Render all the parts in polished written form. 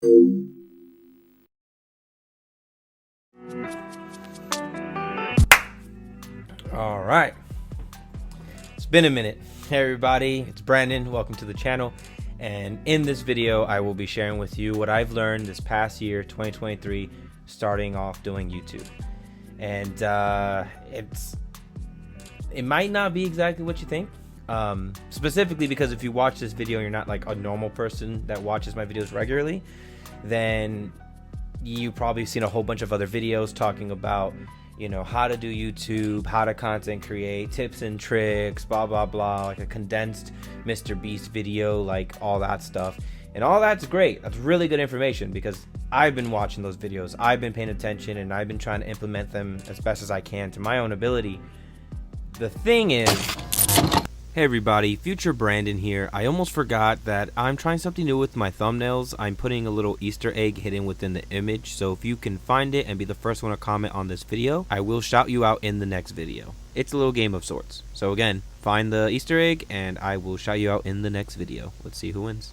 All right, it's been a minute. Hey everybody, it's Brandon. Welcome to the channel. And in this video, I will be sharing with you what I've learned this past year, 2023, starting off doing YouTube. And it might not be exactly what you think. Specifically because if you watch this video and you're not like a normal person that watches my videos regularly, then you probably seen a whole bunch of other videos talking about, you know, how to do YouTube, how to content create, tips and tricks, blah blah blah, like a condensed Mr. Beast video, like all that stuff. And all that's great. That's really good information because I've been watching those videos, I've been paying attention, and I've been trying to implement them as best as I can to my own ability. The thing is, hey everybody, future Brandon here. I almost forgot that I'm trying something new with my thumbnails. I'm putting a little Easter egg hidden within the image, so if you can find it and be the first one to comment on this video, I will shout you out in the next video. It's a little game of sorts. So again, find the Easter egg and I will shout you out in the next video. Let's see who wins.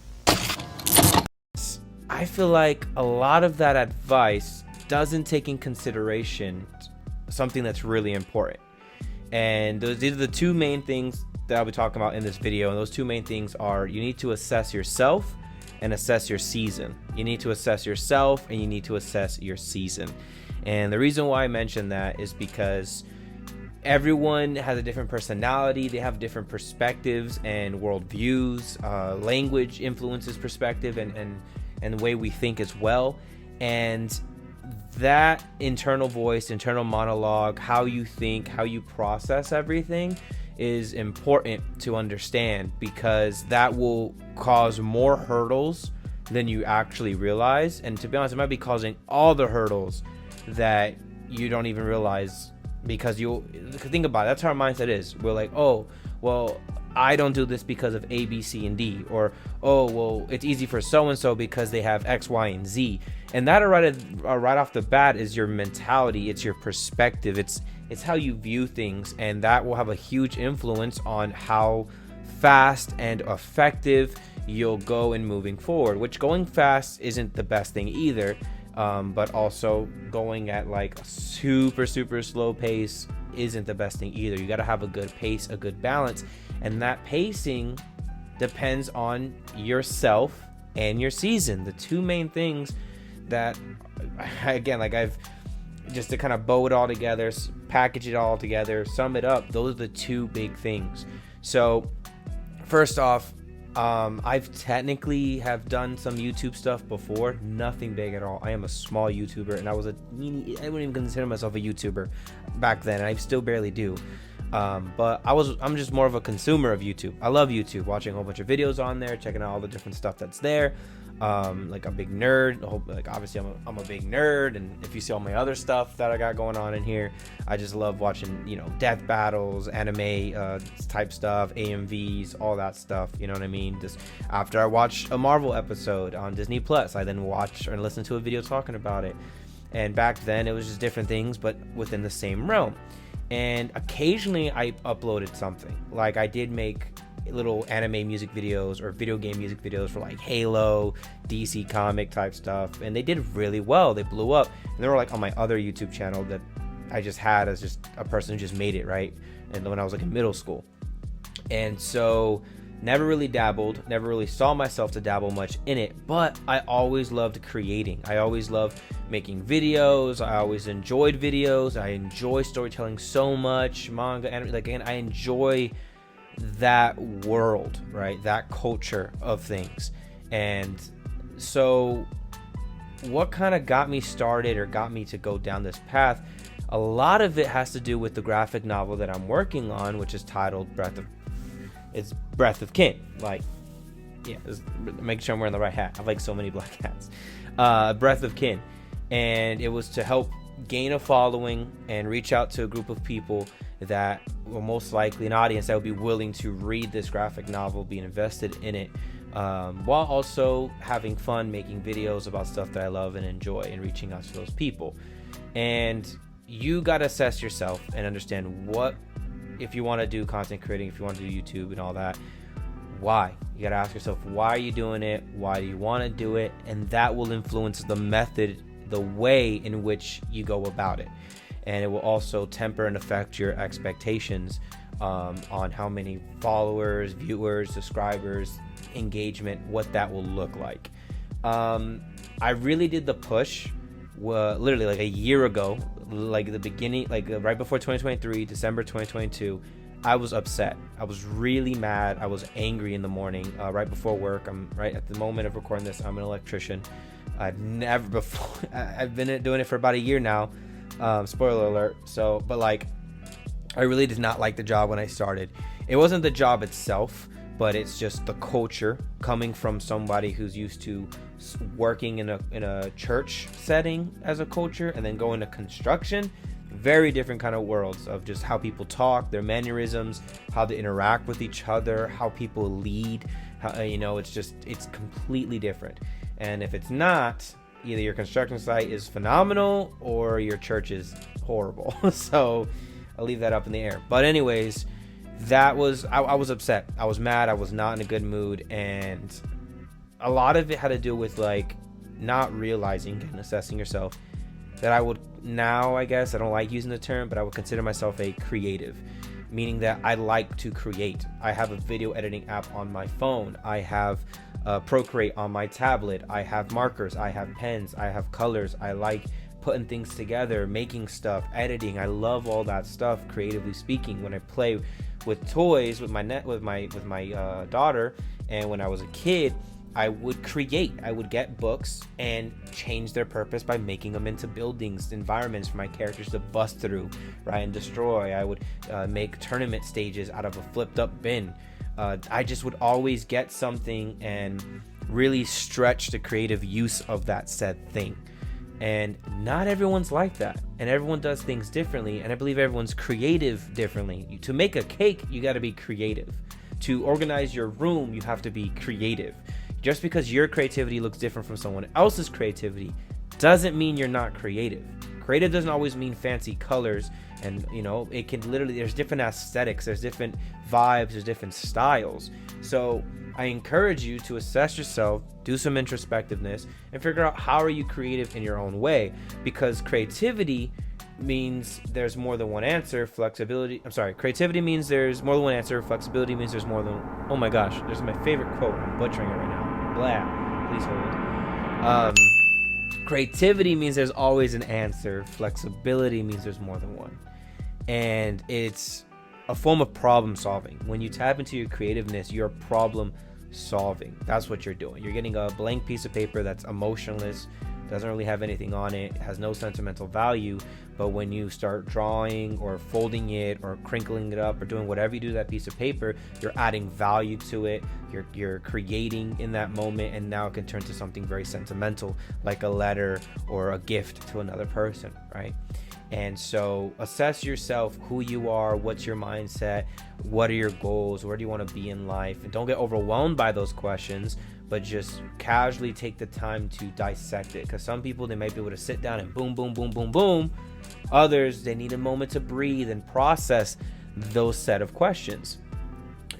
I feel like a lot of that advice doesn't take in consideration something that's really important. And these are the two main things that I'll be talking about in this video, and those two main things are you need to assess yourself and assess your season. You need to assess yourself and you need to assess your season. And the reason why I mention that is because everyone has a different personality, they have different perspectives and worldviews, language influences perspective and the way we think as well. And that internal voice, internal monologue, how you think, how you process everything is important to understand, because that will cause more hurdles than you actually realize. And to be honest, it might be causing all the hurdles that you don't even realize, because you think about it, that's how our mindset is. We're like, oh well, I don't do this because of A, B, C, and D, or oh well, it's easy for so and so because they have X, Y, and Z. And that right off the bat is your mentality. It's your perspective. It's how you view things, and that will have a huge influence on how fast and effective you'll go in moving forward. Which going fast isn't the best thing either, but also going at like a super slow pace isn't the best thing either. You got to have a good pace, a good balance, and that pacing depends on yourself and your season. The two main things that, again, like I've just to kind of bow it all together, package it all together, sum it up, those are the two big things. So first off, I've technically have done some YouTube stuff before, nothing big at all. I am a small YouTuber, and I wouldn't even consider myself a YouTuber back then, and I still barely do. But I'm just more of a consumer of YouTube. I love YouTube, watching a whole bunch of videos on there, checking out all the different stuff that's there. Like a big nerd, like obviously I'm a big nerd, and if you see all my other stuff that I got going on in here, I just love watching, you know, death battles, anime type stuff, AMVs, all that stuff, you know what I mean? Just after I watch a Marvel episode on Disney Plus, I then watch or listen to a video talking about it. And back then it was just different things, but within the same realm. And occasionally I uploaded something, like I did make little anime music videos or video game music videos for like Halo, DC comic type stuff, and they did really well. They blew up, and they were like on my other YouTube channel that I just had as just a person who just made it, right? And when I was like in middle school. And so never really dabbled, never really saw myself to dabble much in it, but I always loved creating. I always loved making videos. I always enjoyed videos. I enjoy storytelling so much, manga, anime, like, again, I enjoy that world, right? That culture of things. And so what kind of got me started or got me to go down this path, a lot of it has to do with the graphic novel that I'm working on, which is titled Breath of Kin. Like, yeah, make sure I'm wearing the right hat. I have like so many black hats. Breath of Kin. And it was to help gain a following and reach out to a group of people that will most likely an audience that would be willing to read this graphic novel, be invested in it, while also having fun making videos about stuff that I love and enjoy and reaching out to those people. And you got to assess yourself and understand what, if you want to do content creating, if you want to do YouTube and all that, why? You got to ask yourself, why are you doing it? Why do you want to do it? And that will influence the method, the way in which you go about it. And it will also temper and affect your expectations on how many followers, viewers, subscribers, engagement, what that will look like. I really did the push literally like a year ago, like the beginning, like right before 2023, December 2022. I was upset. I was really mad. I was angry in the morning, right before work. I'm right at the moment of recording this. I'm an electrician. I've never before. I've been doing it for about a year now. Spoiler alert. So, but like, I really did not like the job when I started. It wasn't the job itself, but it's just the culture coming from somebody who's used to working in a church setting as a culture and then going to construction. Very different kind of worlds of just how people talk, their mannerisms, how they interact with each other, how people lead. How, it's completely different. And if it's not, either your construction site is phenomenal or your church is horrible. So I'll leave that up in the air. But anyways, I was upset. I was mad. I was not in a good mood. And a lot of it had to do with like not realizing and assessing yourself that I would now, I guess, I don't like using the term, but I would consider myself a creative, meaning that I like to create. I have a video editing app on my phone. I have Procreate on my tablet. I have markers. I have pens. I have colors. I like putting things together, making stuff, editing. I love all that stuff, creatively speaking. When I play with toys with my daughter, and when I was a kid, I would create. I would get books and change their purpose by making them into buildings, environments for my characters to bust through, right, and destroy. I would make tournament stages out of a flipped up bin. I just would always get something and really stretch the creative use of that said thing. And not everyone's like that, and everyone does things differently, and I believe everyone's creative differently. To make a cake, you got to be creative. To organize your room, you have to be creative. Just because your creativity looks different from someone else's creativity doesn't mean you're not creative. Creative doesn't always mean fancy colors, and it can literally, there's different aesthetics, there's different vibes, there's different styles. So I encourage you to assess yourself, do some introspectiveness, and figure out how are you creative in your own way, because creativity means there's more than one answer. Creativity means there's more than one answer. Flexibility means there's more than, oh my gosh, there's my favorite quote. I'm butchering it right now. Blah, please hold. Creativity means there's always an answer. Flexibility means there's more than one. And it's a form of problem solving. When you tap into your creativeness, you're problem solving. That's what you're doing. You're getting a blank piece of paper that's emotionless, doesn't really have anything on it, has no sentimental value, but when you start drawing or folding it or crinkling it up or doing whatever you do to that piece of paper, you're adding value to it, you're creating in that moment, and now it can turn to something very sentimental, like a letter or a gift to another person, right? And so assess yourself, who you are, what's your mindset, what are your goals, where do you want to be in life, and don't get overwhelmed by those questions, but just casually take the time to dissect it. Because some people, they might be able to sit down and boom, boom, boom, boom, boom. Others, they need a moment to breathe and process those set of questions.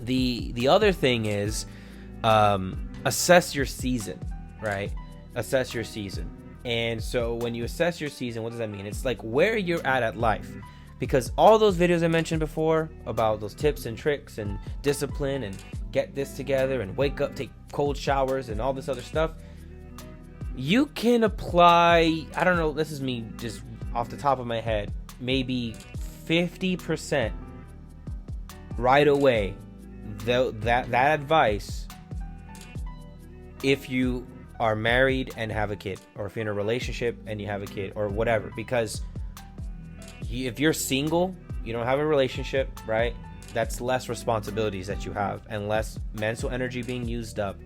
The other thing is assess your season, right? Assess your season. And so when you assess your season, what does that mean? It's like where you're at life. Because all those videos I mentioned before about those tips and tricks and discipline and get this together and wake up, take cold showers and all this other stuff, you can apply, I don't know, this is me just off the top of my head, maybe 50% right away, that advice, if you are married and have a kid, or if you're in a relationship and you have a kid, or whatever. Because if you're single, you don't have a relationship, right? That's less responsibilities that you have, and less mental energy being used up,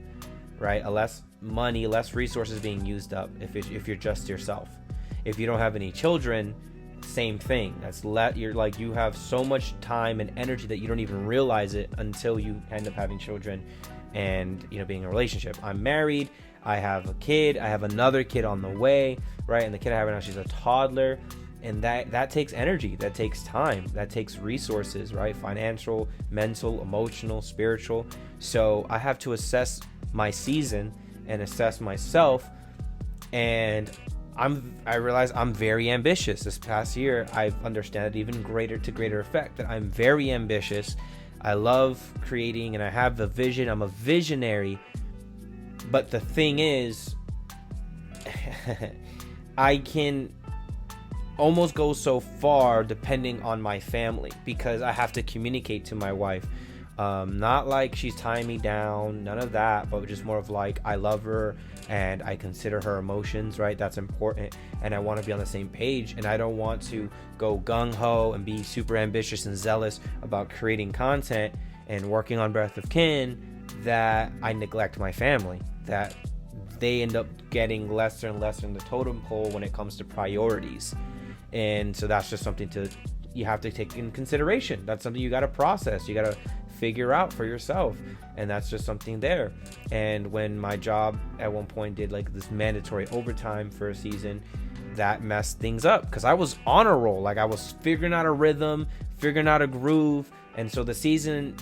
right? Less money, less resources being used up if you're just yourself. If you don't have any children, same thing. You have so much time and energy that you don't even realize it until you end up having children and being in a relationship. I'm married, I have a kid, I have another kid on the way, right? And the kid I have right now, she's a toddler. And that takes energy, that takes time, that takes resources, right? Financial, mental, emotional, spiritual. So I have to assess my season and assess myself. And I realize I'm very ambitious. This past year, I've understood it even greater effect that I'm very ambitious. I love creating and I have the vision. I'm a visionary. But the thing is, I can almost go so far depending on my family, because I have to communicate to my wife. Not like she's tying me down, none of that, but just more of like, I love her and I consider her emotions, right? That's important. And I want to be on the same page, and I don't want to go gung-ho and be super ambitious and zealous about creating content and working on Breath of Kin that I neglect my family, that they end up getting lesser and lesser in the totem pole when it comes to priorities. And so that's just something you have to take in consideration. That's something you got to process. You got to figure out for yourself. And that's just something there. And when my job at one point did like this mandatory overtime for a season, that messed things up because I was on a roll. Like I was figuring out a rhythm, figuring out a groove. And so the season,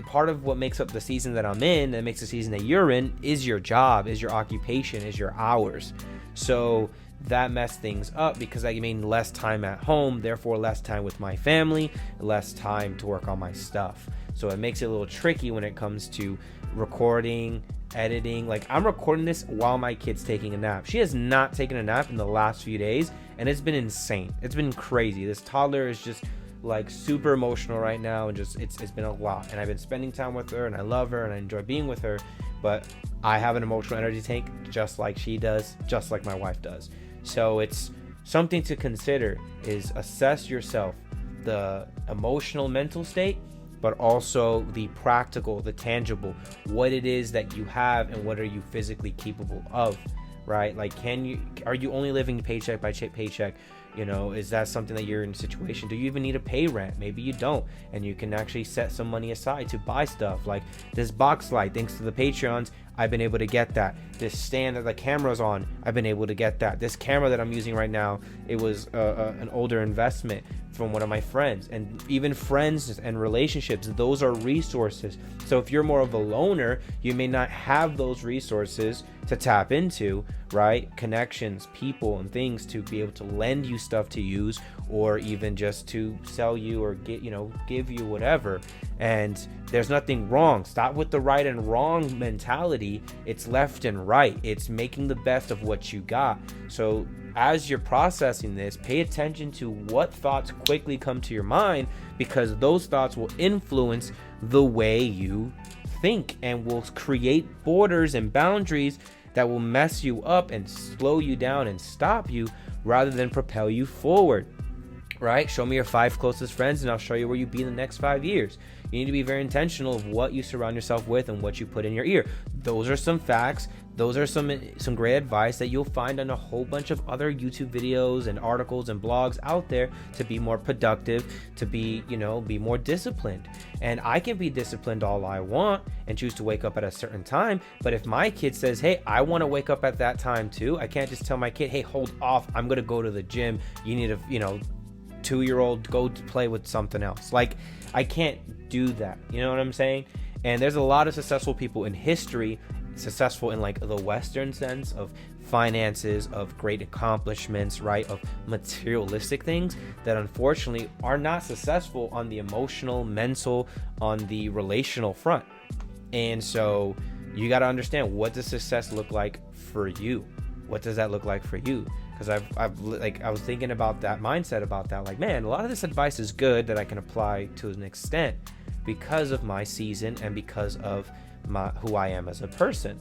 part of what makes up the season that I'm in, that makes the season that you're in, is your job, is your occupation, is your hours. So that messed things up because I mean less time at home, therefore less time with my family, less time to work on my stuff. So it makes it a little tricky when it comes to recording, editing. Like I'm recording this while my kid's taking a nap. She has not taken a nap in the last few days, and it's been insane. It's been crazy. This toddler is just like super emotional right now, and just it's been a lot. And I've been spending time with her, and I love her, and I enjoy being with her, but I have an emotional energy tank just like she does, just like my wife does. So it's something to consider, is assess yourself, the emotional mental state, but also the practical, the tangible, what it is that you have and what are you physically capable of, right? Like are you only living paycheck by paycheck? You know, is that something that you're in a situation? Do you even need to pay rent? Maybe you don't, and you can actually set some money aside to buy stuff like this box light. Thanks to the Patreons, I've been able to get that. This stand that the camera's on, I've been able to get that. This camera that I'm using right now, it was an older investment from one of my friends. And even friends and relationships, those are resources. So if you're more of a loner, you may not have those resources to tap into, right? Connections, people, and things to be able to lend you stuff to use, or even just to sell you or give you whatever. And there's nothing wrong. Stop with the right and wrong mentality. It's left and right. It's making the best of what you got. So as you're processing this, pay attention to what thoughts quickly come to your mind, because those thoughts will influence the way you think and will create borders and boundaries that will mess you up and slow you down and stop you rather than propel you forward. Right? Show me your 5 closest friends and I'll show you where you be in the next 5 years. You need to be very intentional of what you surround yourself with and what you put in your ear. Those are some facts. Those are some great advice that you'll find on a whole bunch of other YouTube videos and articles and blogs out there to be more productive, to be more disciplined. And I can be disciplined all I want and choose to wake up at a certain time. But if my kid says, hey, I want to wake up at that time too, I can't just tell my kid, hey, hold off, I'm going to go to the gym. You need to, 2-year-old, go to play with something else. Like, I can't do that. You know what I'm saying? And there's a lot of successful people in history, successful in like the Western sense of finances, of great accomplishments, right? Of materialistic things that unfortunately are not successful on the emotional, mental, on the relational front. And so you got to understand, what does success look like for you? What does that look like for you? Because I was thinking about that mindset, about that, like, man, a lot of this advice is good that I can apply to an extent because of my season and because of who I am as a person.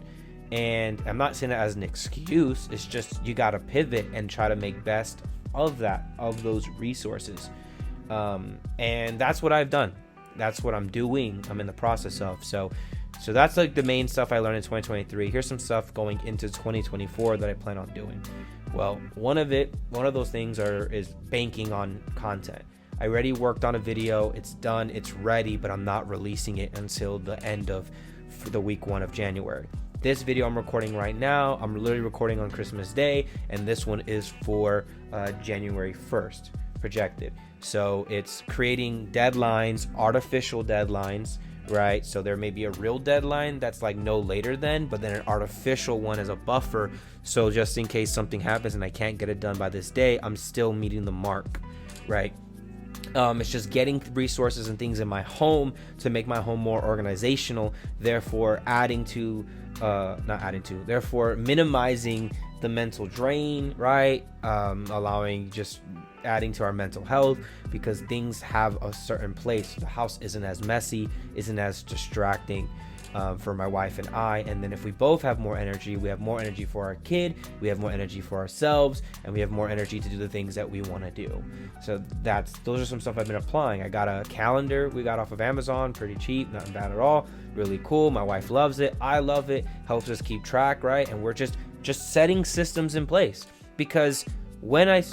And I'm not saying that as an excuse. It's just you got to pivot and try to make best of those resources. And that's what I've done. That's what I'm doing. I'm in the process of. So that's like the main stuff I learned in 2023. Here's some stuff going into 2024 that I plan on doing. Well, one of those things is banking on content. I already worked on a video. It's done. It's ready, but I'm not releasing it until the end of the week 1 of January. This video I'm recording right now, I'm literally recording on Christmas Day, and this one is for January 1st projected. So it's creating deadlines, artificial deadlines, right? So there may be a real deadline that's like no later than, but then an artificial one as a buffer. So just in case something happens and I can't get it done by this day, I'm still meeting the mark, right? It's just getting resources and things in my home to make my home more organizational, therefore therefore minimizing the mental drain, right? Allowing just adding to our mental health, because things have a certain place. The house isn't as messy, isn't as distracting for my wife and I. And then if we both have more energy, we have more energy for our kid, we have more energy for ourselves, and we have more energy to do the things that we want to do. So those are some stuff I've been applying. I got a calendar we got off of Amazon, pretty cheap, nothing bad at all, really cool. My wife loves it, I love it, helps us keep track, right? And we're just setting systems in place, because when I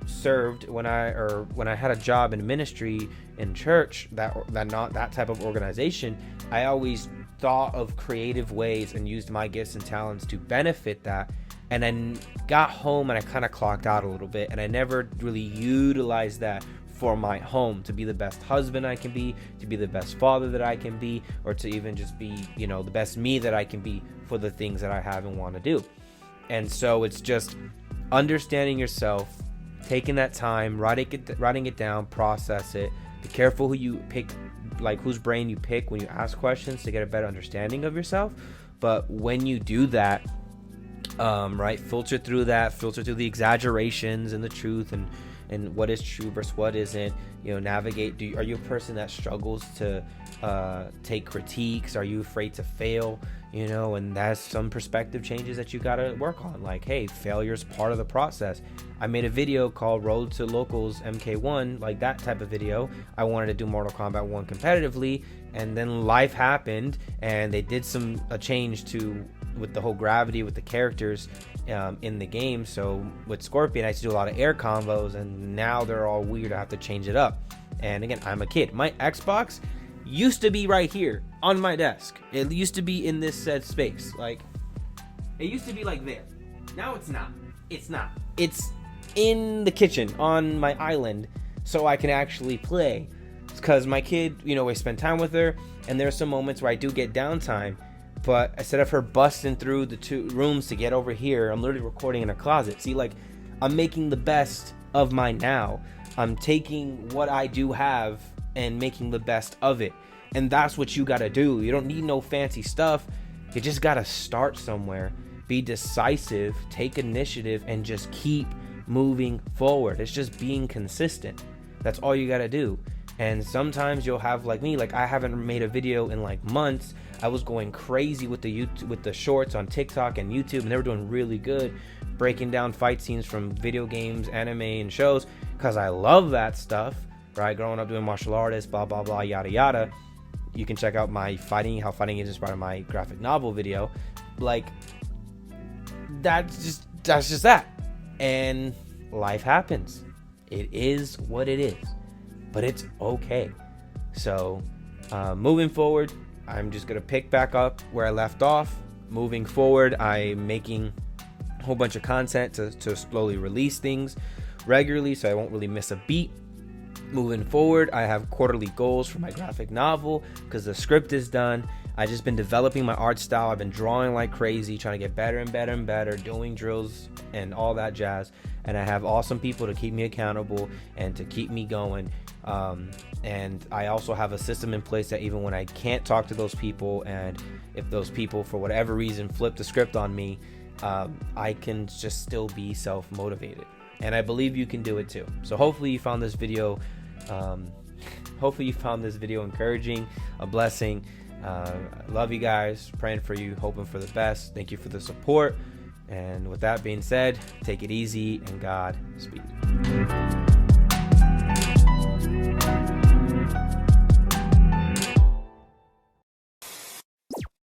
served, when I had a job in ministry in church, that type of organization, I always thought of creative ways and used my gifts and talents to benefit that. And then got home and I kind of clocked out a little bit, and I never really utilized that for my home, to be the best husband I can be, to be the best father that I can be, or to even just be, the best me that I can be for the things that I have and want to do. And so it's just understanding yourself, taking that time, writing it down, process it. Be careful who you pick, like whose brain you pick when you ask questions, to get a better understanding of yourself. But when you do that, right, filter through the exaggerations and the truth, and what is true versus what isn't. Navigate. Are you a person that struggles to take critiques? Are you afraid to fail? And that's some perspective changes that you got to work on. Like, hey, failure is part of the process. I made a video called Road to Locals MK1, like that type of video. I wanted to do Mortal Kombat 1 competitively, and then life happened, and they did a change with the whole gravity with the characters in the game. So with Scorpion, I used to do a lot of air combos, and now they're all weird. I have to change it up. And again, I'm a kid. My Xbox used to be right here on my desk. It used to be in this said space. Like, it used to be like there. Now it's not. It's in the kitchen on my island, so I can actually play. Because my kid, I spend time with her, and there's some moments where I do get downtime. But instead of her busting through the 2 rooms to get over here, I'm literally recording in a closet. See, like, I'm making the best of my now. I'm taking what I do have and making the best of it. And that's what you gotta do. You don't need no fancy stuff. You just gotta start somewhere. Be decisive, take initiative, and just keep moving forward. It's just being consistent. That's all you gotta do. And sometimes you'll have, like me, like I haven't made a video in like months. I was going crazy with the shorts on TikTok and YouTube, and they were doing really good, breaking down fight scenes from video games, anime, and shows, because I love that stuff, right? Growing up doing martial artists, blah blah blah, yada yada. You can check out my how fighting is inspired my graphic novel video. Like, that's just that. And life happens. It is what it is. But it's okay. So moving forward, I'm just gonna pick back up where I left off. Moving forward, I'm making a whole bunch of content to slowly release things regularly, so I won't really miss a beat. Moving forward, I have quarterly goals for my graphic novel, because the script is done. I've just been developing my art style. I've been drawing like crazy, trying to get better and better and better, doing drills and all that jazz. And I have awesome people to keep me accountable and to keep me going. And I also have a system in place that even when I can't talk to those people, and if those people for whatever reason flip the script on me, I can just still be self-motivated. And I believe you can do it too. So hopefully you found this video encouraging, a blessing. Love you guys, praying for you, hoping for the best. Thank you for the support. And with that being said, take it easy, and God speed.